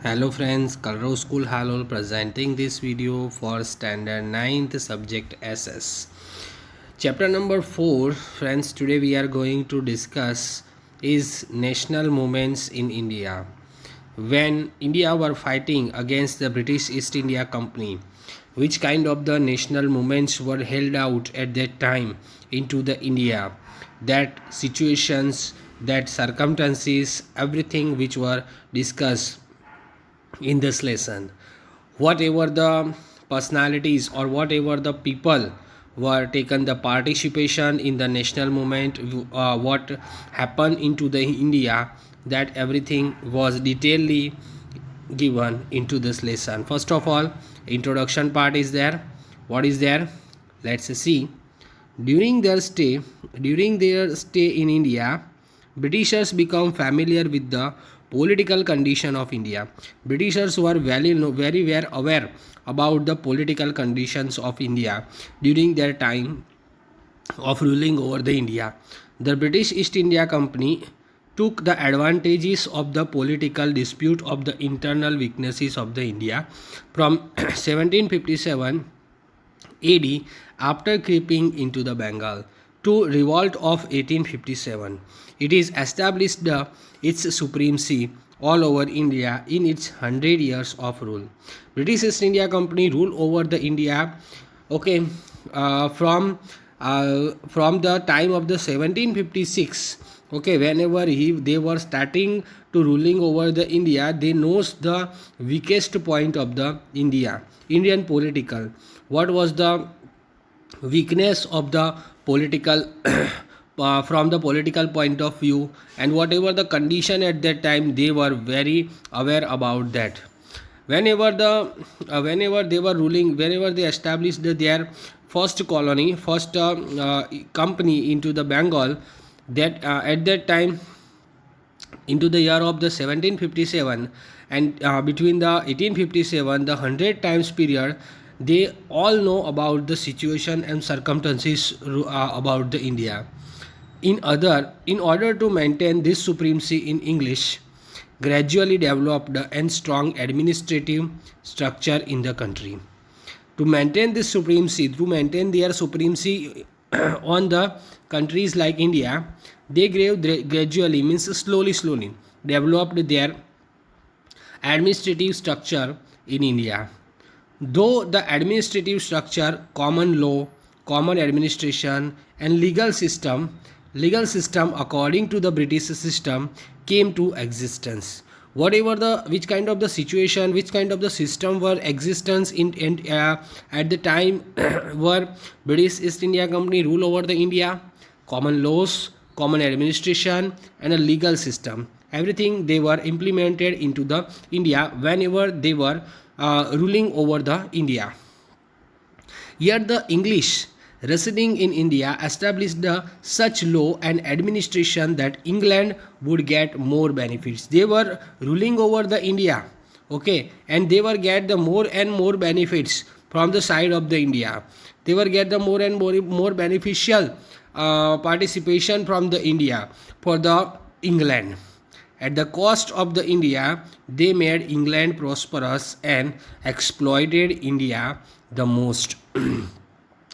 Hello friends, Kalro School Halol presenting this video for standard 9th subject SS. Chapter number 4, friends, today we are going to discuss is national movements in India. When India were fighting against the British East India Company, which kind of the national movements were held out at that time into the India, that situations, that circumstances, everything which were discussed in this lesson. Whatever the personalities or whatever the people were taken the participation in the national movement, what happened into the India, that everything was detailedly given into this lesson. First of all, introduction part is there. What is there? Let's see. During their stay, during their stay in India, Britishers become familiar with the political condition of India. Britishers were very well aware about the political conditions of India during their time of ruling over the India. The British East India Company took the advantages of the political dispute of the internal weaknesses of the India from 1757 AD after creeping into the Bengal to revolt of 1857. It is established its supremacy all over India in its 100 years of rule. British East India Company ruled over the India, okay, from the time of the 1756. Okay, whenever they were starting to ruling over the India, they knows the weakest point of the Indian political. What was the weakness of the political from the political point of view, and whatever the condition at that time, they were very aware about that. Whenever they were ruling, whenever they established their first colony, first company into the Bengal, that at that time into the year of the 1757, and between the 1857 the 100 times period, they all know about the situation and circumstances about the India. In order to maintain this supremacy in English, gradually developed and strong administrative structure in the country. To maintain this supremacy, to maintain their supremacy on the countries like India, they gradually, means slowly developed their administrative structure in India. Though the administrative structure, common law, common administration, and legal system according to the British system came to existence. Whatever the which kind of the situation, which kind of the system were existence in at the time were British East India Company rule over the India, common laws, common administration, and a legal system, everything they were implemented into the India whenever they were ruling over the India. Yet the English residing in India established such law and administration that England would get more benefits. They were ruling over the India, okay, and they were get the more and more benefits from the side of the India. They were get the more and more beneficial participation from the India for the England. At the cost of the India, they made England prosperous and exploited India the most.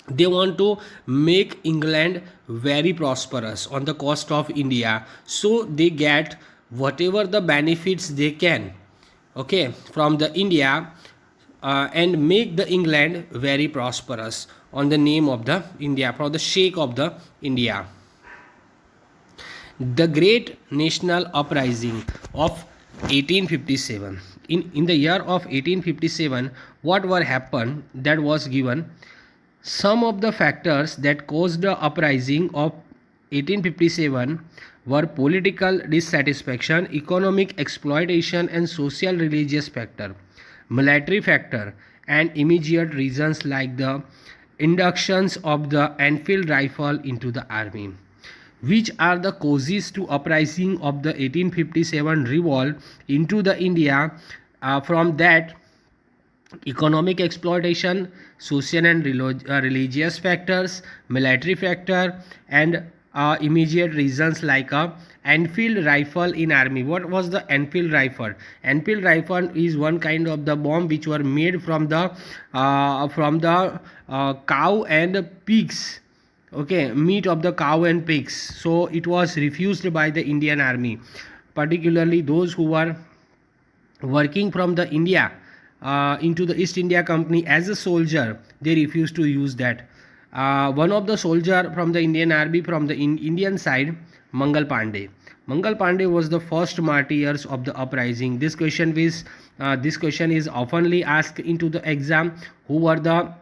They want to make England very prosperous on the cost of India, so they get whatever the benefits they can, okay, from the India, and make the England very prosperous on the name of the India, for the sake of the India. The Great National Uprising of 1857. In the year of 1857, what were happened, that was given some of the factors that caused the uprising of 1857 were political dissatisfaction, economic exploitation, and social religious factor, military factor, and immediate reasons like the inductions of the Enfield rifle into the army. Which are the causes to uprising of the 1857 revolt into the India? From that, economic exploitation, social and religious factors, military factor, and immediate reasons like a Enfield rifle in army. What was the Enfield rifle? Enfield rifle is one kind of the bomb which were made from the cow and pigs. Okay, meat of the cow and pigs. So it was refused by the Indian army, particularly those who were working from the India into the East India Company as a soldier. They refused to use that. One of the soldier from the Indian army from the Indian side, Mangal Pandey. Mangal Pandey was the first martyrs of the uprising. This question is oftenly asked into the exam. Who were the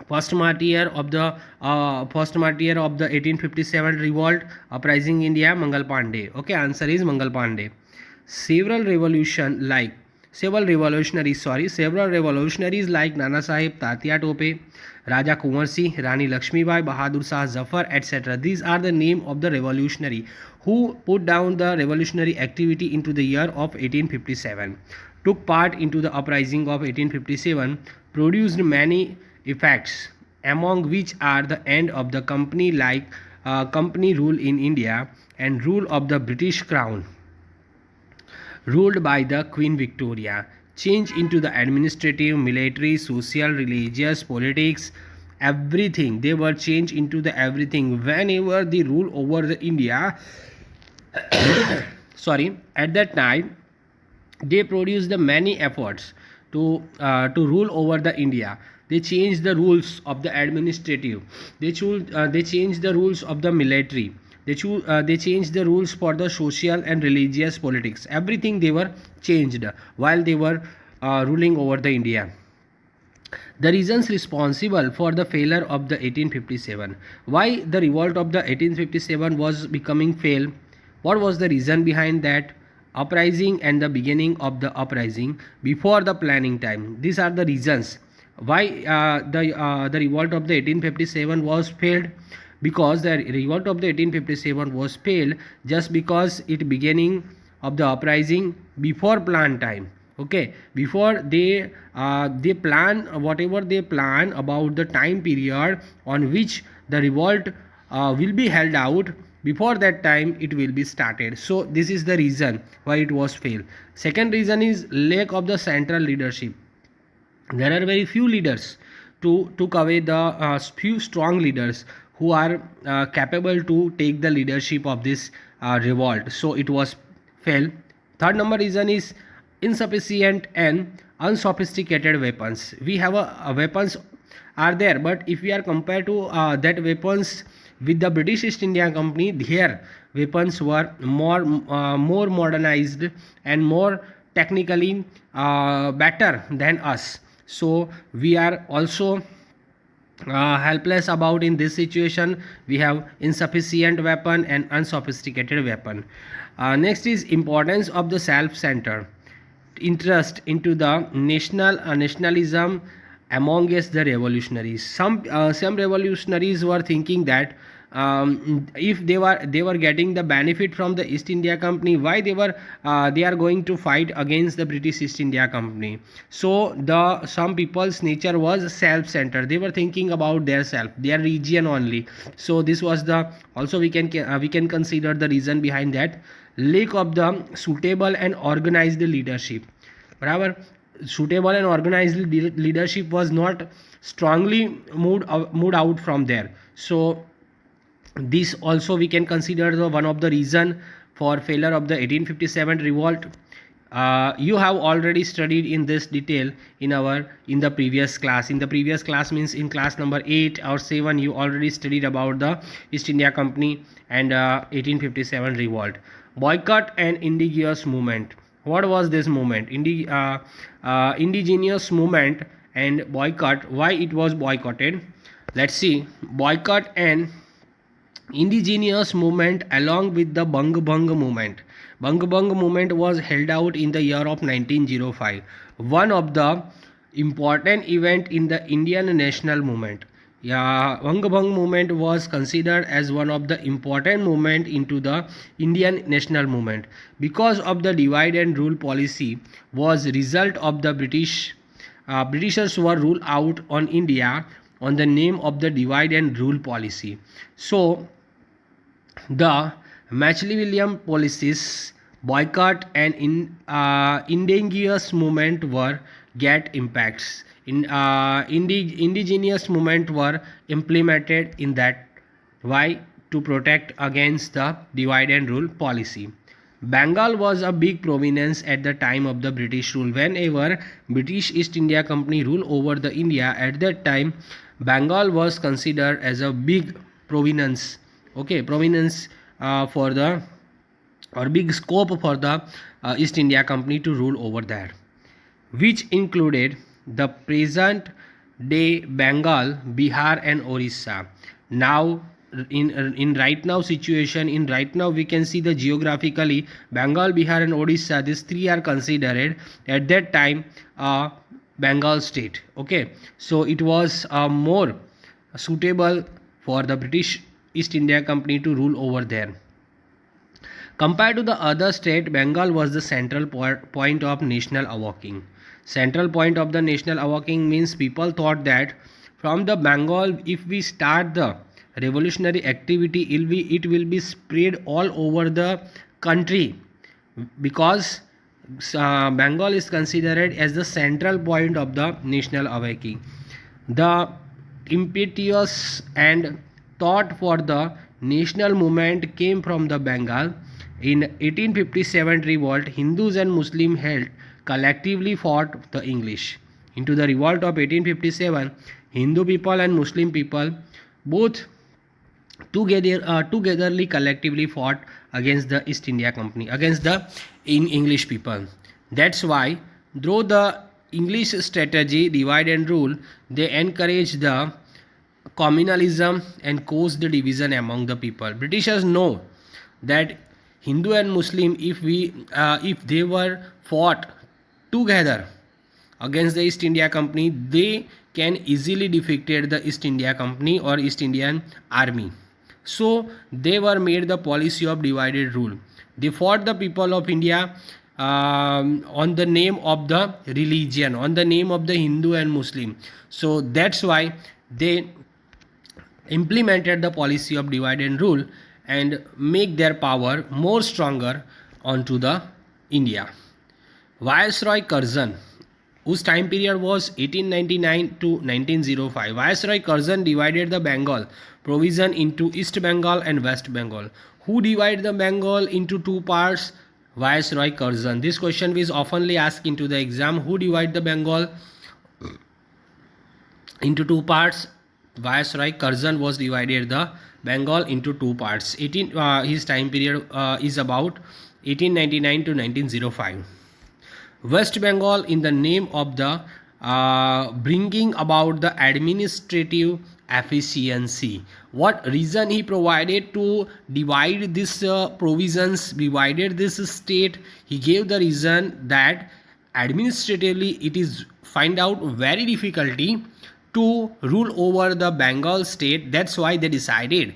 first martyr of the 1857 revolt uprising India? Mangal Pandey. Okay, answer is Mangal Pandey. Several revolutionaries like Nana Sahib Tatia Tope, Raja Kunwar Singh, Rani Lakshmibai, Bahadur Shah Zafar, etc. These are the name of the revolutionary who put down the revolutionary activity into the year of 1857, took part into the uprising of 1857, produced many effects, among which are the end of the company rule in India and rule of the British Crown ruled by the Queen Victoria, change into the administrative, military, social, religious, politics, everything. They were changed into the everything whenever they rule over the India. At that time they produced the many efforts to rule over the India. They changed the rules of the administrative. They changed the rules of the military. They changed the rules for the social and religious politics. Everything they were changed while they were ruling over the India. The reasons responsible for the failure of the 1857. Why the revolt of the 1857 was becoming fail? What was the reason behind that? Uprising and the beginning of the uprising before the planning time. These are the reasons why the revolt of the 1857 was failed. Because the revolt of the 1857 was failed just because it beginning of the uprising before plan time. Okay, before they plan whatever they plan about the time period on which the revolt will be held out, before that time it will be started. So this is the reason why it was failed. Second reason is lack of the central leadership. There are very few leaders to took away the few strong leaders who are capable to take the leadership of this revolt. So it was failed. Third number reason is insufficient and unsophisticated weapons. We have weapons are there, but if we are compared to that weapons with the British East India Company, their weapons were more modernized and more technically better than us. So we are also helpless about in this situation. We have insufficient weapon and unsophisticated weapon. Next is importance of the self-centered interest into the nationalism amongst the revolutionaries. Some revolutionaries were thinking that if they were getting the benefit from the East India Company, why they are going to fight against the British East India Company. So the some people's nature was self-centered. They were thinking about their self, their region only. So this was the also we can consider the reason behind that. Lack of the suitable and organized leadership. Barabar, suitable and organized leadership was not strongly moved out from there. So this also we can consider the one of the reason for failure of the 1857 revolt. You have already studied in this detail in the previous class. In the previous class means in class number 8 or 7, you already studied about the East India Company and 1857 revolt. Boycott and indigenous movement. What was this movement? Indigenous movement and boycott. Why it was boycotted? Let's see. Boycott and indigenous movement along with the Bang Bang movement. Bang Bang movement was held out in the year of 1905. One of the important event in the Indian national movement. Bang Bang movement was considered as one of the important movement into the Indian national movement because of the divide and rule policy was result of the Britishers were ruled out on India on the name of the divide and rule policy. So The Machiavellian policies, boycott and indigenous movement were get impacts. Indigenous movement were implemented in that. Why? To protect against the divide and rule policy. Bengal was a big province at the time of the British rule. Whenever British East India Company ruled over the India at that time, Bengal was considered as a big province. Okay, province for the or big scope for the East India Company to rule over there, which included the present day Bengal, Bihar, and Orissa. Now, in right now situation, in right now we can see the geographically Bengal, Bihar, and Orissa. These three are considered at that time Bengal state. Okay, so it was more suitable for the British East India Company to rule over there. Compared to the other state, Bengal was the central point of national awakening. Central point of the national awakening means people thought that from the Bengal, if we start the revolutionary activity, it will be spread all over the country, because Bengal is considered as the central point of the national awakening. The impetus and thought for the national movement came from the Bengal. In 1857 revolt, Hindus and Muslims held collectively fought the English. Into the revolt of 1857, Hindu people and Muslim people both togetherly collectively fought against the East India Company, against the English people. That's why, through the English strategy divide and rule, they encouraged the communalism and caused the division among the people. Britishers know that Hindu and Muslim, if they were fought together against the East India Company, they can easily defeated the East India Company or East Indian Army. So they were made the policy of divided rule. They fought the people of India on the name of the religion, on the name of the Hindu and Muslim. So that's why they implemented the policy of divide and rule and make their power more stronger onto the India. Viceroy Curzon, whose time period was 1899 to 1905. Viceroy Curzon divided the Bengal provision into East Bengal and West Bengal. Who divided the Bengal into two parts? Viceroy Curzon. This question is oftenly asked into the exam. Who divided the Bengal into two parts? Viceroy Curzon was divided the Bengal into two parts. His time period is about 1899 to 1905. West Bengal, in the name of the bringing about the administrative efficiency. What reason he provided to divide this provisions, divided this state? He gave the reason that administratively it is find out very difficulty to rule over the Bengal state. That's why they decided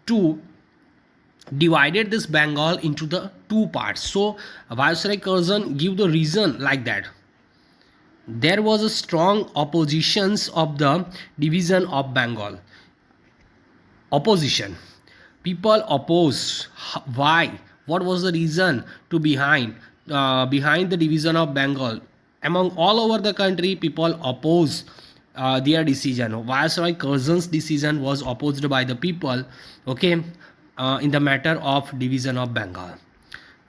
to divided this Bengal into the two parts. So Viceroy Curzon give the reason like that. There was a strong oppositions of the division of Bengal. Opposition. People oppose. Why? What was the reason to behind the division of Bengal? Among all over the country, people oppose their decision. Viceroy Curzon's decision was opposed by the people. Okay, in the matter of division of Bengal.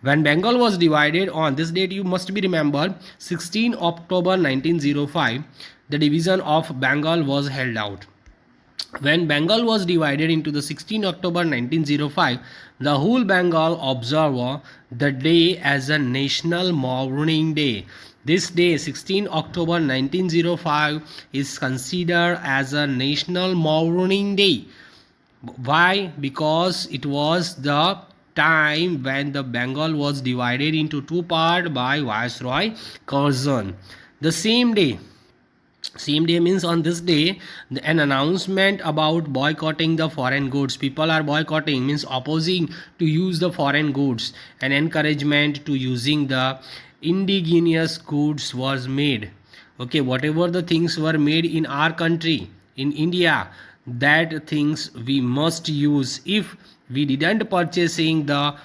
When Bengal was divided on this date, you must be remembered, 16 October 1905, the division of Bengal was held out. When Bengal was divided into the 16 October 1905, the whole Bengal observed the day as a national mourning day. This day, 16 October 1905, is considered as a national mourning day. Why? Because it was the time when the Bengal was divided into two parts by Viceroy Curzon. The same day means on this day, an announcement about boycotting the foreign goods. People are boycotting, means opposing to use the foreign goods, and encouragement to using the indigenous goods was made. Okay, whatever the things were made in our country, in India, that things we must use. If we didn't purchasing the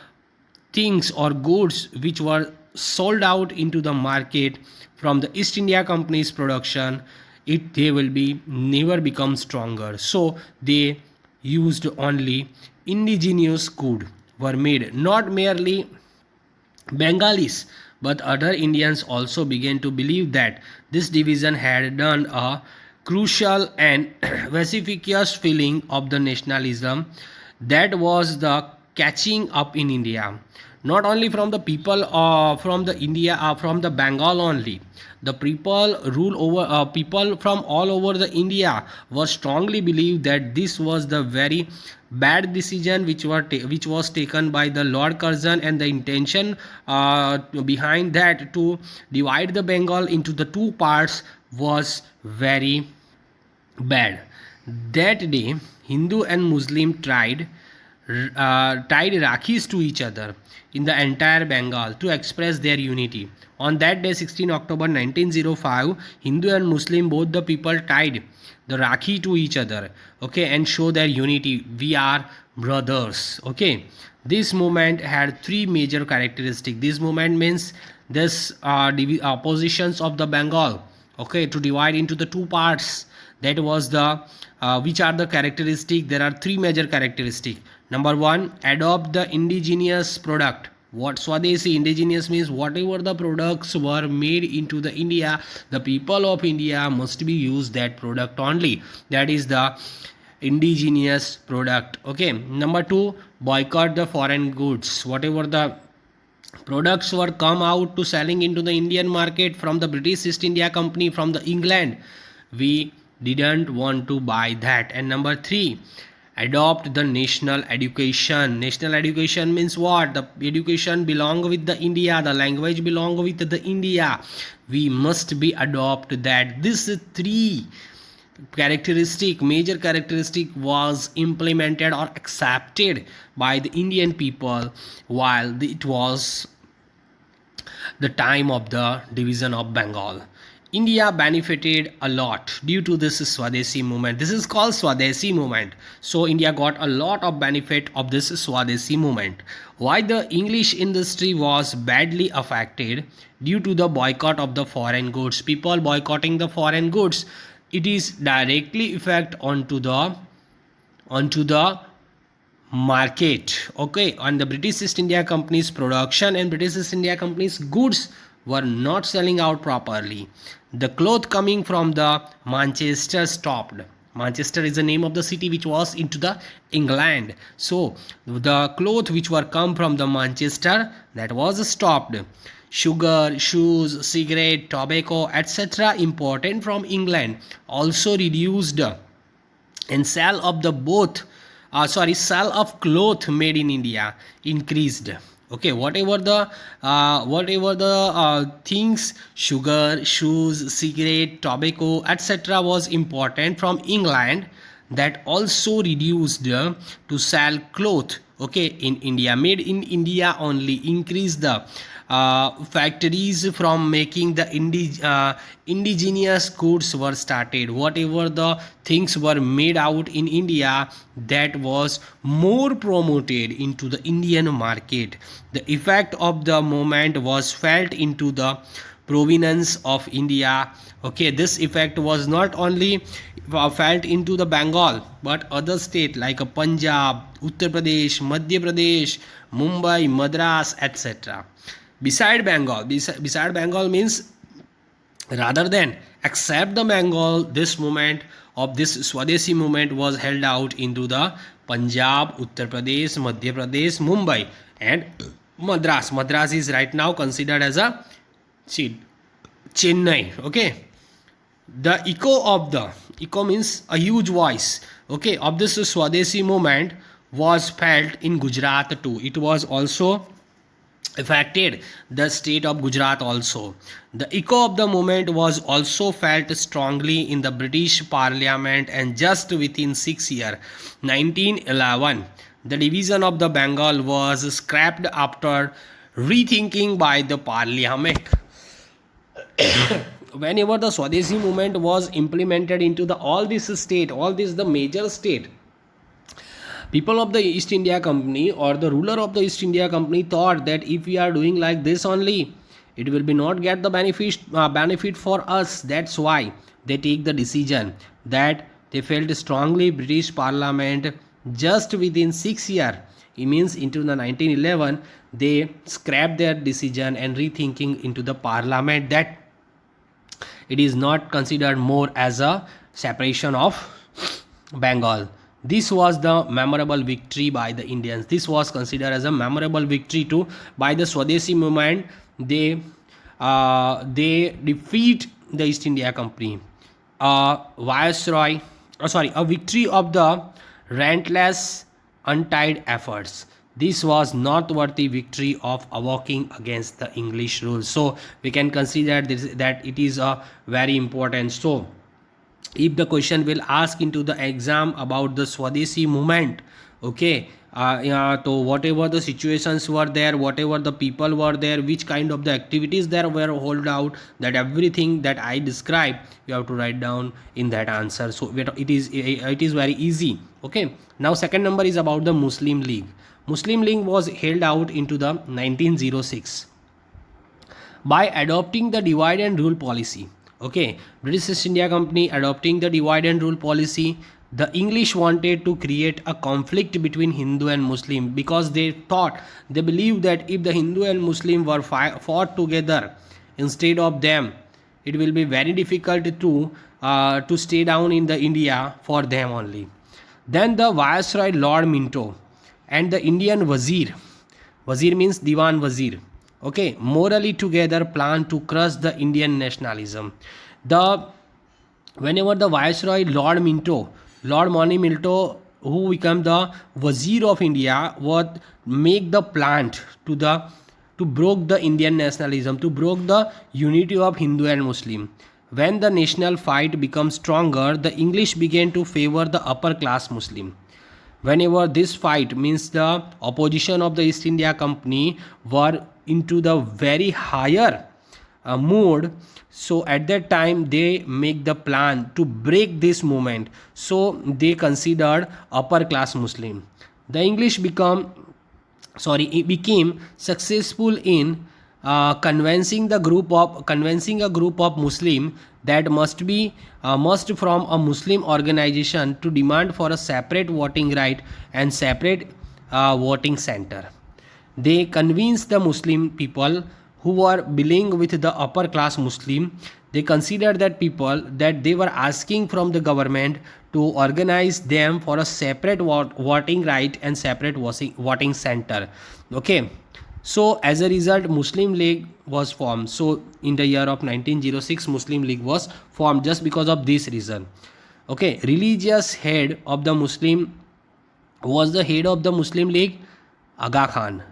things or goods which were sold out into the market from the East India Company's production, it they will be never become stronger. So they used only indigenous good were made, not merely Bengalis, but other Indians also began to believe that this division had done a crucial and vociferous feeling of the nationalism that was the catching up in India. Not only from the people from the India from the Bengal only. The people rule over people from all over the India was strongly believed that this was the very bad decision which was taken by the Lord Curzon, and the intention behind that to divide the Bengal into the two parts was very bad. That day, Hindu and Muslim tied Rakhis to each other in the entire Bengal to express their unity. On that day, 16 October 1905, Hindu and Muslim both the people tied the Rakhi to each other, okay, and show their unity. We are brothers, okay. This movement had three major characteristics. This movement means this positions of the Bengal, okay, to divide into the two parts. That was the which are the characteristic. There are three major characteristic. Number one, adopt the indigenous product. What Swadeshi? Indigenous means whatever the products were made into the India, the people of India must be used that product only. That is the indigenous product, okay. Number two, boycott the foreign goods. Whatever the products were come out to selling into the Indian market from the British East India Company, from the England, we didn't want to buy that. And number three, adopt the national education. National education means what? The education belong with the India, the language belong with the India. We must be adopt that. This three major characteristic was implemented or accepted by the Indian people while it was the time of the division of Bengal. India benefited a lot due to this Swadeshi movement. This is called Swadeshi movement. So India got a lot of benefit of this Swadeshi movement. Why the English industry was badly affected? Due to the boycott of the foreign goods. People boycotting the foreign goods. It is directly effect onto the market, okay, on the British East India Company's production, and British East India Company's goods were not selling out properly. The cloth coming from the Manchester stopped. Manchester is the name of the city which was into the England. So the cloth which were come from the Manchester, that was stopped. Sugar, shoes, cigarette, tobacco, etc. imported from England also reduced, and sale of the sale of cloth made in India increased. Okay, whatever the things, sugar, shoes, cigarette, tobacco, etc. was important from England, that also reduced to sell cloth, okay, in India, made in India only. Increase the factories from making the indigenous goods were started. Whatever the things were made out in India, that was more promoted into the Indian market. The effect of the movement was felt into the province of India. Okay, this effect was not only felt into the Bengal, but other state like Punjab, Uttar Pradesh, Madhya Pradesh, Mumbai, Madras, etc. Beside Bengal means rather than accept the Bengal, this movement of this Swadeshi movement was held out into the Punjab, Uttar Pradesh, Madhya Pradesh, Mumbai, and Madras. Madras is right now considered as a Chennai. Okay, the echo means a huge voice, okay, of this Swadeshi movement was felt in Gujarat too. It was also affected the state of Gujarat also. The echo of the movement was also felt strongly in the British Parliament, and just within 6 years, 1911, the division of the Bengal was scrapped after rethinking by the Parliament. whenever the Swadeshi movement was implemented into the all this state, all this the major state, people of the East India Company or the ruler of the East India Company thought that if we are doing like this only, it will be not get the benefit for us. That's why they take the decision that they felt strongly British Parliament just within 6 years. It means into the 1911 they scrapped their decision and rethinking into the Parliament that it is not considered more as a separation of Bengal. This was the memorable victory by the Indians. This was considered as a memorable victory too by the Swadeshi movement. They defeat the East India Company. A victory of the relentless, untied efforts. This was noteworthy victory of working against the English rule. So we can consider this, that it is a very important. So if the question will ask into the exam about the Swadeshi movement, okay, so whatever the situations were there, whatever the people were there, which kind of the activities there were hold out, that everything that I described you have to write down in that answer. So it is very easy. Okay, now second number is about the Muslim League. Muslim League was held out into the 1906 by adopting the divide and rule policy. Okay, British East India Company adopting the divide and rule policy. The English wanted to create a conflict between Hindu and Muslim because they believed that if the Hindu and Muslim were fought together instead of them, it will be very difficult to stay down in the India for them only. Then the Viceroy Lord Minto and the Indian Wazir means Diwan Wazir, okay, morally together plan to crush the Indian nationalism. Whenever the Viceroy Lord Moni Minto, who became the Wazir of India, would make the plan to broke the Indian nationalism, to broke the unity of Hindu and Muslim. When the national fight becomes stronger, the English began to favor the upper class Muslim. Whenever this fight means the opposition of the East India Company were into the very higher mood, so at that time they make the plan to break this movement. So they considered upper class Muslim. The English became successful in convincing a group of Muslim that must from a Muslim organization to demand for a separate voting right and separate voting center. They convinced the Muslim people who were belonging with the upper class Muslim. They considered that people that they were asking from the government to organize them for a separate voting right and separate voting center. Okay, so as a result Muslim League was formed. So in the year of 1906 Muslim League was formed just because of this reason. Okay, religious head of the Muslim was the head of the Muslim League Aga Khan,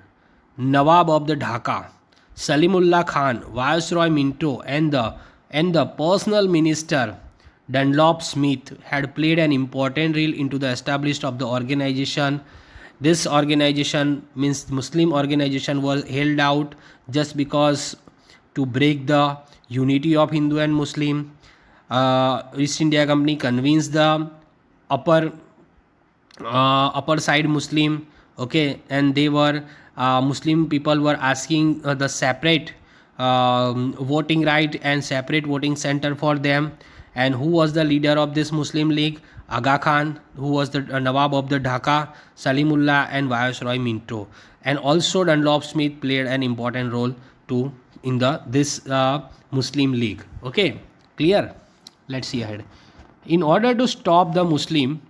Nawab of the Dhaka, Salimullah Khan, Viceroy Minto, and the personal minister Dunlop Smith had played an important role into the establishment of the organization. This organization means Muslim organization was held out just because to break the unity of Hindu and Muslim. East India Company convinced the upper side Muslim, okay, and they were Muslim people were asking the separate voting right and separate voting center for them. And who was the leader of this Muslim League? Aga Khan, who was the Nawab of the Dhaka, Salimullah, and Viceroy Minto. And also Dunlop Smith played an important role too in this Muslim League. Okay, clear? Let's see ahead. In order to stop the Muslim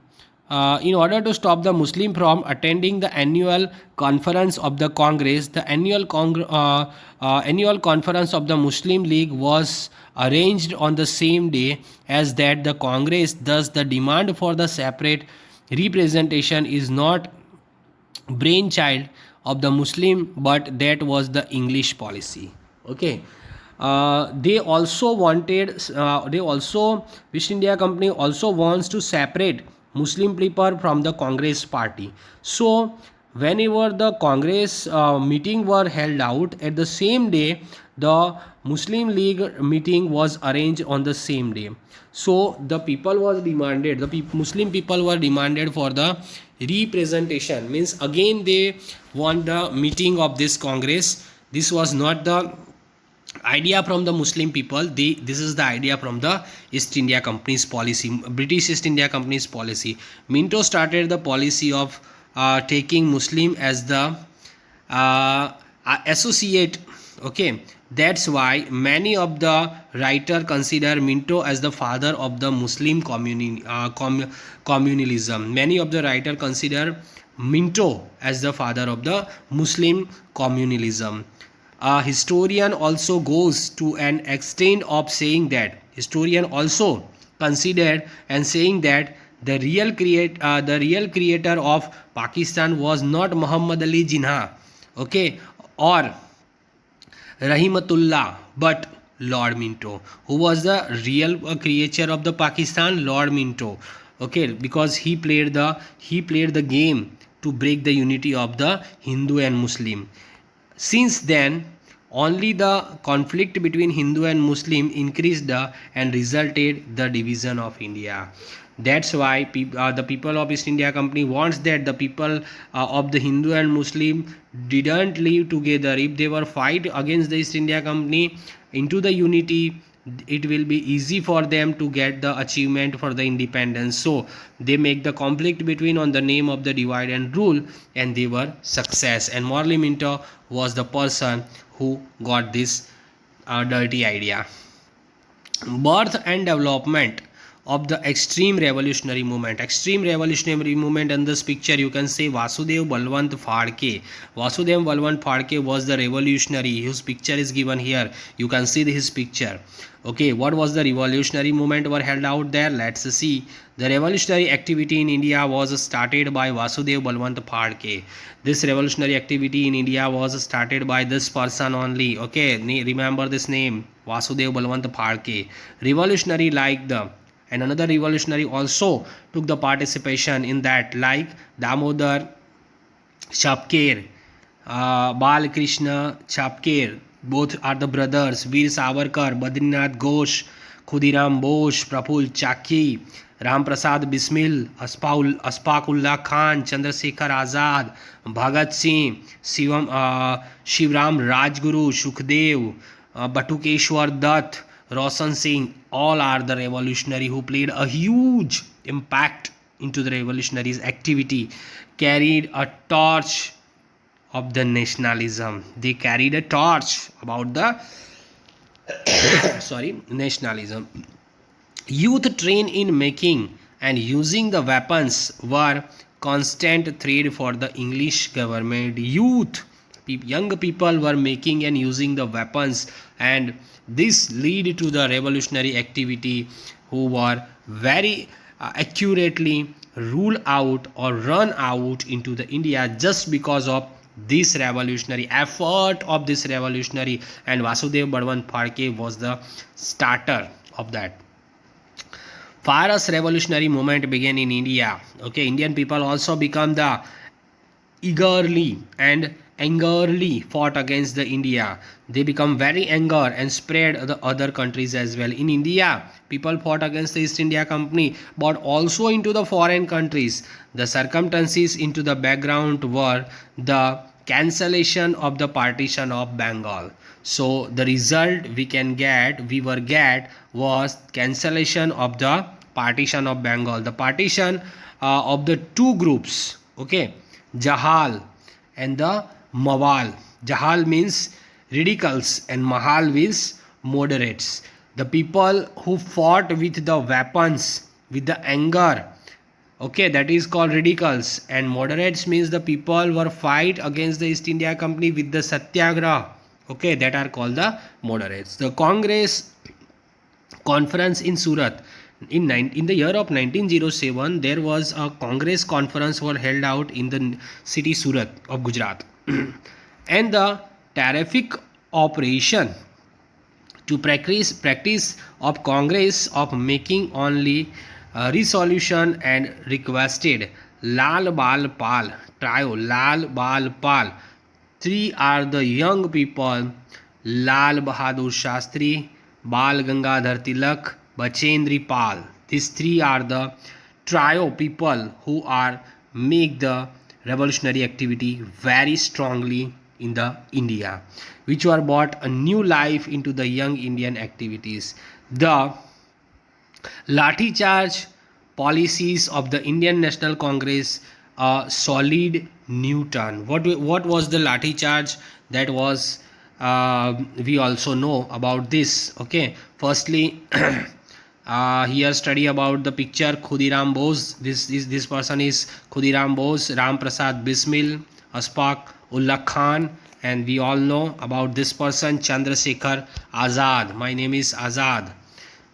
from attending the annual conference of the Congress, the annual conference of the Muslim League was arranged on the same day as that the Congress. Thus, the demand for the separate representation is not brainchild of the Muslim, but that was the English policy. Okay. East India Company also wants to separate Muslim people from the Congress party. So whenever the Congress meeting were held out at the same day, the Muslim League meeting was arranged on the same day. So the people was demanded, the Muslim people were demanded for the representation, means again they want the meeting of this Congress. This was not the idea from the Muslim people. This is the idea from the East India Company's policy, British East India Company's policy. Minto started the policy of taking Muslim as the associate. Okay, that's why many of the writer consider Minto as the father of the Muslim communalism. Many of the writer consider Minto as the father of the Muslim communalism. A historian also goes to an extent of saying that historian also considered and saying that the real creator of Pakistan was not Muhammad Ali Jinnah, okay, or Rahimatullah, but Lord Minto. Who was the real creator of the Pakistan? Lord Minto. Okay, because he played the game to break the unity of the Hindu and Muslim. Since then, only the conflict between Hindu and Muslim increased and resulted the division of India. That's why the people of East India Company wants that the people of the Hindu and Muslim didn't live together. If they were fight against the East India Company into the unity, it will be easy for them to get the achievement for the independence. So they make the conflict between on the name of the divide and rule, and they were success. And Morley Minto was the person who got this dirty idea. Birth and development of the extreme revolutionary movement. Extreme revolutionary movement, in this picture you can say Vasudev Balwant Phadke. Vasudev Balwant Phadke was the revolutionary whose picture is given here. You can see his picture. Okay, what was the revolutionary movement were held out there? Let's see. The revolutionary activity in India was started by Vasudev Balwant Phadke. This revolutionary activity in India was started by this person only. Okay, remember this name, Vasudev Balwant Phadke. Revolutionary like the, and another revolutionary also took the participation in that, like Damodar Chapkar, Bal Krishna Chapkar. Both are the brothers. Veer Savarkar, Badrinath Ghosh, Khudiram Bose, Praful Chaki, Ram Prasad Bismil, Ashfaq Khan, Chandrasekhar Azad, Bhagat Singh, Shivram Rajguru, Sukhdev, Batukeshwar Dutt, Roshan Singh, all are the revolutionary who played a huge impact into the revolutionaries activity, carried a torch of the nationalism. They carried a torch about the nationalism. Youth trained in making and using the weapons were constant threat for the English government. Young people were making and using the weapons, and this lead to the revolutionary activity who were very accurately rule out or run out into the India just because of this revolutionary effort of this revolutionary, and Vasudev Balwant Phadke was the starter of that. Farce revolutionary movement began in India. Okay, Indian people also become the eagerly and angrily fought against the India. They become very anger and spread the other countries as well. In India, people fought against the East India Company, but also into the foreign countries. The circumstances into the background were the cancellation of the partition of Bengal. So the result we were get was cancellation of the partition of Bengal. The partition of the two groups, okay, Jahal and the Mawal. Jahal means radicals and Mahal means moderates. The people who fought with the weapons, with the anger, okay, that is called radicals, and moderates means the people were fight against the East India Company with the satyagraha, okay, that are called the moderates. The Congress conference in Surat in the year of 1907, there was a Congress conference were held out in the city Surat of Gujarat and the terrific operation to practice of Congress of making only resolution and requested Lal Bal Pal trio. Lal Bal Pal, three are the young people Lal Bahadur Shastri, Bal Gangadhar Tilak, Bachendri Pal. These three are the trio people who are make the revolutionary activity very strongly in the India, which were brought a new life into the young Indian activities. The Lathi charge policies of the Indian National Congress a solid new turn. What was the Lathi charge? That was we also know about this. Okay, firstly, here study about the picture Khudiram Bose. This person is Khudiram Bose, Ram Prasad Bismil, Ashfaq Ullah Khan, and we all know about this person Chandrasekhar Azad. My name is Azad.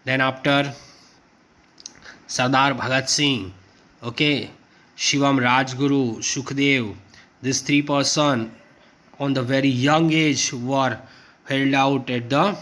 Then after Sardar Bhagat Singh, okay, Shivam Rajguru, Sukhdev, these three person on the very young age were held out at the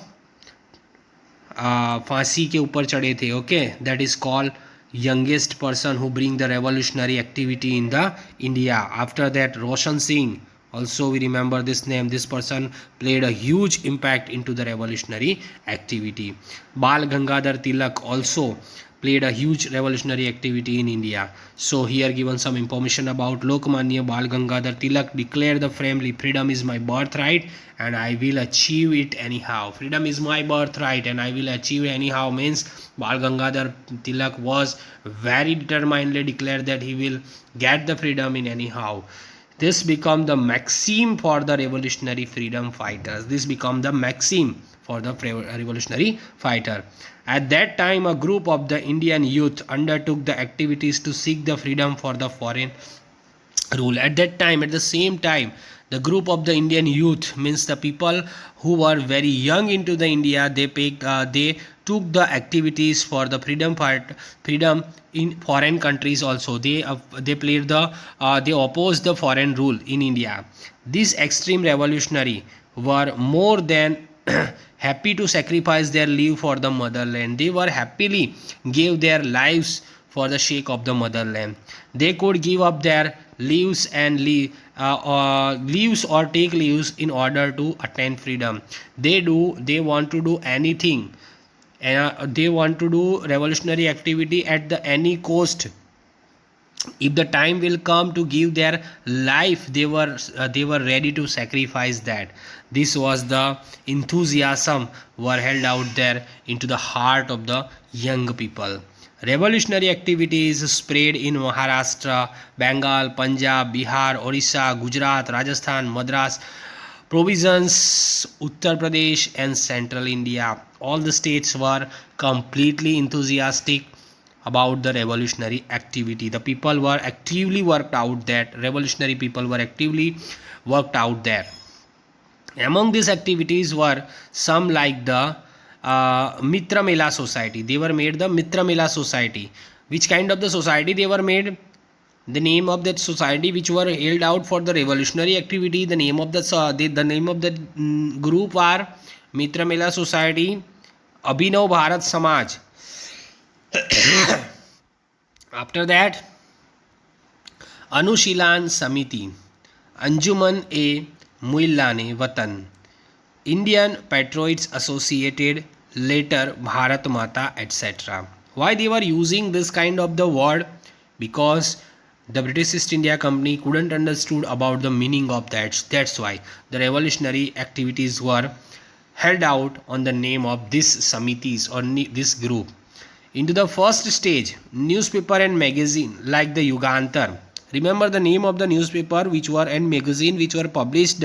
फांसी के ऊपर चढ़े थे. Okay, that is called youngest person who bring the revolutionary activity in the India. After that, Roshan Singh, also we remember this name. This person played a huge impact into the revolutionary activity. Bal Gangadhar Tilak also played a huge revolutionary activity in India. So here given some information about Lokmanya Bal Gangadhar Tilak declared the firmly, freedom is my birthright and I will achieve it anyhow. Freedom is my birthright and I will achieve it anyhow means Bal Gangadhar Tilak was very determinedly declared that he will get the freedom in anyhow. This become the maxim for the revolutionary freedom fighters. This become the maxim for the revolutionary fighter. At that time, a group of the Indian youth undertook the activities to seek the freedom for the foreign rule. At that time, at the same time, the group of the Indian youth means the people who were very young into the India. They took the activities for the freedom in foreign countries also. They played they opposed the foreign rule in India. These extreme revolutionary were more than happy to sacrifice their life for the motherland. They were happily gave their lives for the sake of the motherland. They could give up their lives and leaves or take leaves in order to attain freedom. They want to do anything. They want to do revolutionary activity at the any cost. If the time will come to give their life, they were ready to sacrifice that. This was the enthusiasm were held out there into the heart of the young people. Revolutionary activities spread in Maharashtra, Bengal, Punjab, Bihar, Orissa, Gujarat, Rajasthan, Madras, provinces, Uttar Pradesh and central India. All the states were completely enthusiastic about the revolutionary activity. The people were actively worked out that revolutionary people were actively worked out there. Among these activities were some like the Mitra Mela Society. They were made the Mitra Mela Society. Which kind of the society they were made? The name of that society which were held out for the revolutionary activity. The name of the name of the group are Mitra Mela Society, Abhinav Bharat Samaj. After that, Anushilan Samiti, Anjuman e Muillane Watan, Indian Patriots Associated, later Bharat Mata, etc. Why they were using this kind of the word? Because the British East India Company couldn't understood about the meaning of that. That's why the revolutionary activities were held out on the name of this samitis or this group. Into the first stage, newspaper and magazine like the Yugantar. Remember the name of the newspaper which were and magazine which were published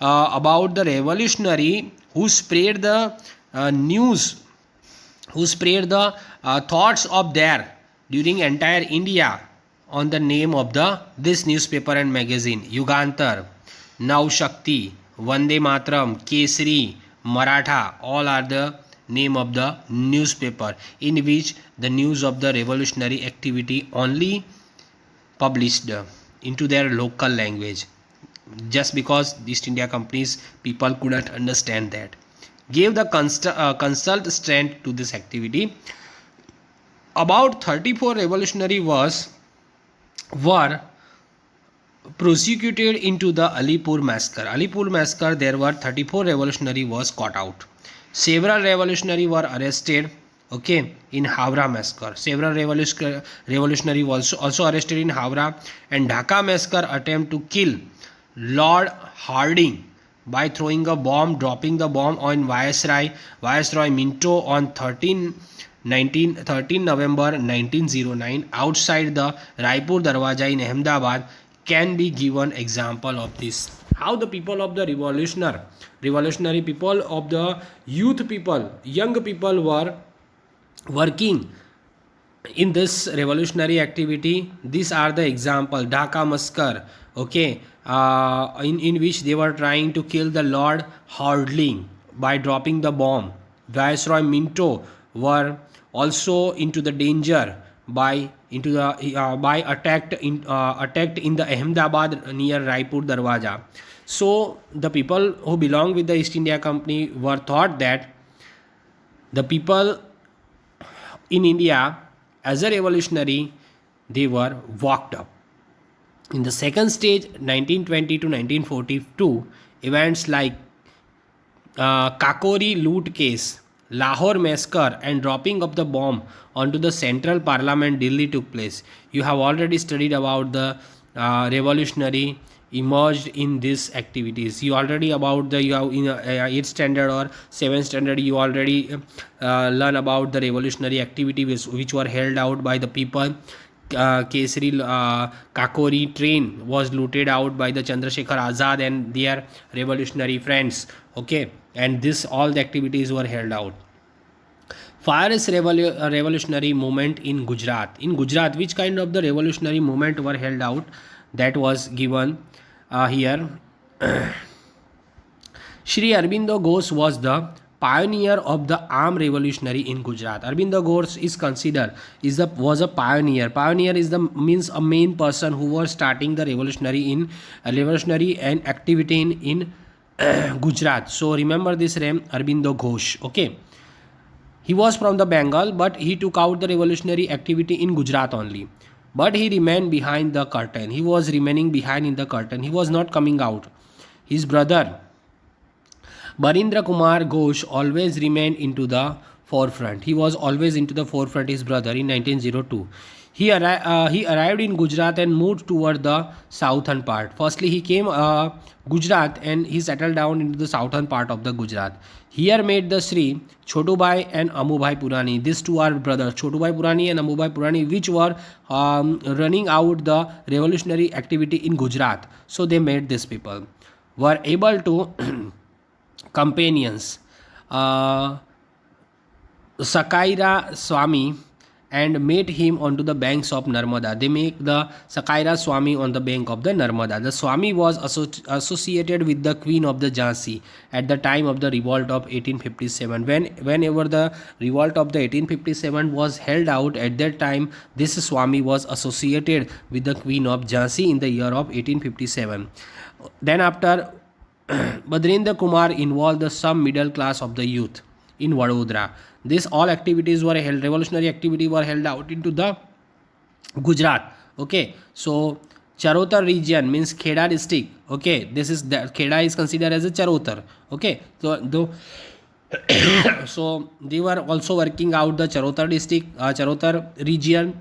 about the revolutionary who spread the news, who spread the thoughts of their during entire India on the name of this newspaper and magazine. Yugantar, Nav Shakti, Vande Mataram, Kesari, Maratha, all are the name of the newspaper in which the news of the revolutionary activity only published into their local language, just because East India Company's people couldn't understand that. Gave the consult strength to this activity. About 34 revolutionary were prosecuted into the Alipur massacre. Alipur massacre, there were 34 revolutionary was caught out. Several revolutionary were arrested. Okay, in Howrah massacre. Several revolutionary was also arrested in Howrah, and Dhaka massacre attempt to kill Lord Harding by throwing a bomb, dropping the bomb on Viceroy Minto on 13 November 1909 outside the Raipur Darwaja in Ahmedabad can be given example of this. How the people of the revolutionary people of the youth people, young people were working in this revolutionary activity. These are the example. Dhaka massacre, okay, in which they were trying to kill the Lord Harding by dropping the bomb. Viceroy Minto were also into the danger by attacked in the Ahmedabad near Raipur Darwaja. So the people who belong with the East India Company were thought that the people in India as a revolutionary, they were walked up. In the second stage, 1920 to 1942, events like Kakori loot case, Lahore massacre and dropping of the bomb onto the central parliament Delhi took place. You have already studied about the revolutionary emerged in these activities. You already about the, you have in 8th standard or 7th standard, you already learn about the revolutionary activity which were held out by the people. Kesari Kakori train was looted out by the Chandrasekhar Azad and their revolutionary friends. Okay, and this all the activities were held out. Fierce revolutionary movement in Gujarat. In Gujarat, which kind of the revolutionary movement were held out? That was given here. Shri Aurobindo Ghosh was the pioneer of the armed revolutionary in Gujarat. Aurobindo Ghosh is considered was a pioneer. Pioneer is the means a main person who was starting the revolutionary and activity in Gujarat. So remember this name, Aurobindo Ghosh. Okay, he was from the Bengal, but he took out the revolutionary activity in Gujarat only. But he remained behind the curtain. He was remaining behind in the curtain. He was not coming out. His brother Barindra Kumar Ghosh always remained into the forefront. He was always into the forefront, his brother, in 1902. He arrived in Gujarat and moved toward the southern part. Firstly, he came Gujarat and he settled down into the southern part of the Gujarat. Here met the Sri Chotubai and Amubhai Purani. These two are brothers, Chotubai Purani and Amubhai Purani, which were running out the revolutionary activity in Gujarat. So they met these people, were able to companions Sakaira Swami and made him onto the banks of Narmada. They make the Sakaira Swami on the bank of the Narmada. The Swami was associated with the Queen of the Jhansi at the time of the revolt of 1857. Whenever the revolt of the 1857 was held out, at that time this Swami was associated with the Queen of Jhansi in the year of 1857. Then after Badrendra Kumar involved the some middle class of the youth in Vadodara. These all activities were held, revolutionary activity were held out into the Gujarat. Okay, so Charotar region means Kheda district. Okay, this is the Kheda is considered as a Charotar. Okay, so so they were also working out the Charotar district, Charotar region,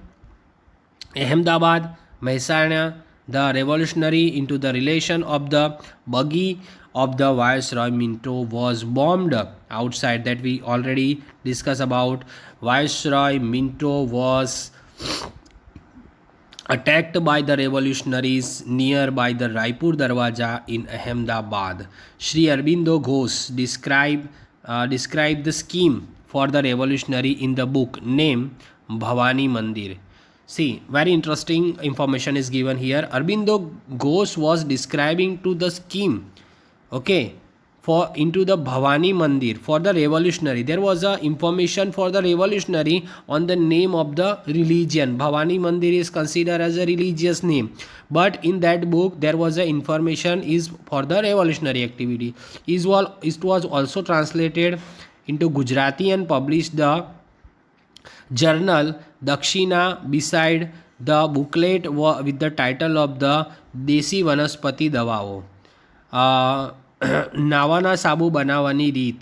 Ahmedabad, Mehsana. The revolutionary into the relation of the buggy of the Viceroy Minto was bombed outside. That we already discussed about. Viceroy Minto was attacked by the revolutionaries nearby the Raipur Darwaja in Ahmedabad. Shri Aurobindo Ghosh described the scheme for the revolutionary in the book named Bhavani Mandir. See, very interesting information is given here. Aurobindo Ghosh was describing to the scheme, okay, for into the Bhavani Mandir for the revolutionary. There was a information for the revolutionary on the name of the religion. Bhavani Mandir is considered as a religious name, but in that book there was a information is for the revolutionary activity. It was also translated into Gujarati and published the journal Dakshina beside the booklet with the title of the દેશી વનસ્પતિ દવાઓ, નાવાના સાબુ બનાવવાની રીત,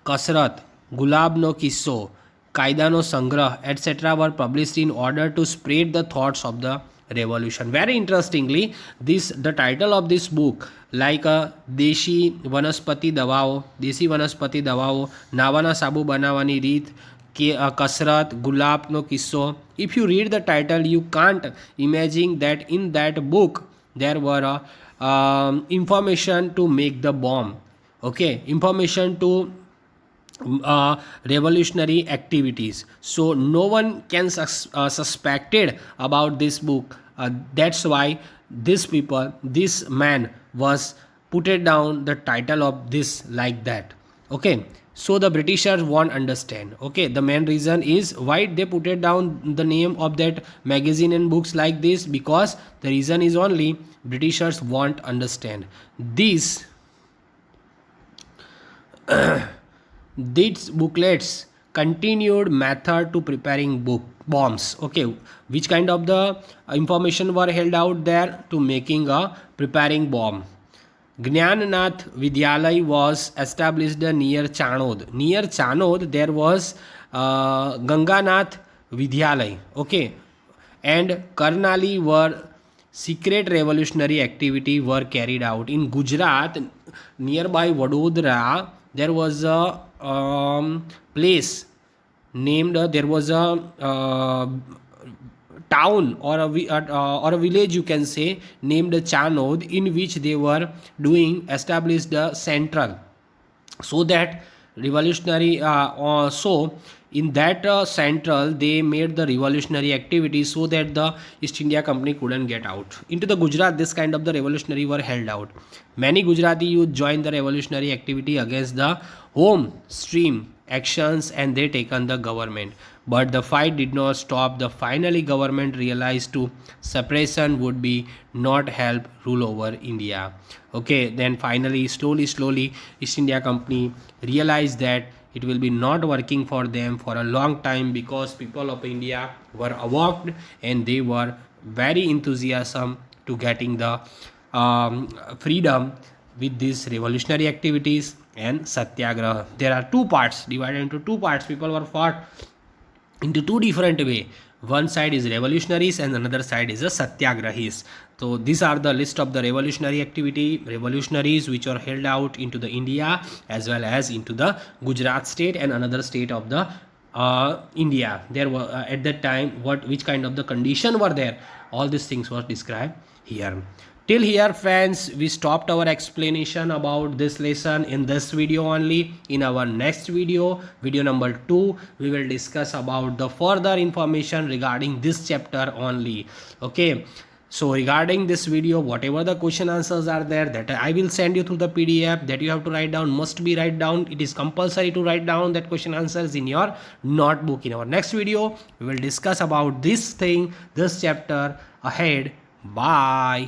કસરત, ગુલાબનો કિસ્સો, કાયદાનો સંગ્રહ etc. were published in order to spread the thoughts of the revolution. Very interestingly, the title of this book, like દેશી વનસ્પતિ દવાઓ, નાવાના સાબુ બનાવવાની રીત, કસરત, ગુલાબનો કિસ્સો. If you read the title, you can't imagine that in that book there were information to make the bomb. Okay, information to revolutionary activities. So no one can suspected about this book. That's why this man was put it down the title of this like that. Okay, so the Britishers won't understand. Okay, the main reason is why they put it down the name of that magazine and books like this, because the reason is only Britishers won't understand these booklets continued method to preparing bombs. Okay, which kind of the information were held out there to making a preparing bomb. Gnannath Vidyalay was established near Chanod. Near Chanod there was Ganganath Vidyalay. Okay, and Karnali were secret revolutionary activity were carried out. In Gujarat, nearby Vadodara, there was a place named there was a town or a village, you can say, named Chanod, in which they were established the central, so that revolutionary so in that central they made the revolutionary activity so that the East India Company couldn't get out. Into the Gujarat, this kind of the revolutionary were held out. Many Gujarati youth joined the revolutionary activity against the home stream actions and they taken the government, but the fight did not stop. The finally government realized to suppression would be not help rule over India. Okay, then finally slowly East India Company realized that it will be not working for them for a long time, because people of India were awoke and they were very enthusiasm to getting the freedom with these revolutionary activities and satyagraha. There are two parts, divided into two parts. People were fought into two different way. One side is revolutionaries and another side is the satyagrahis. So these are the list of the revolutionaries which are held out into the India as well as into the Gujarat state and another state of the India. There were at that time which kind of the condition were there, all these things were described here. Till here, friends, we stopped our explanation about this lesson in this video only. In our next video, video number 2, we will discuss about the further information regarding this chapter only. Okay, so regarding this video, whatever the question answers are there, that I will send you through the PDF that you have to write down, must be write down. It is compulsory to write down that question answers in your notebook. In our next video, we will discuss about this chapter ahead. Bye.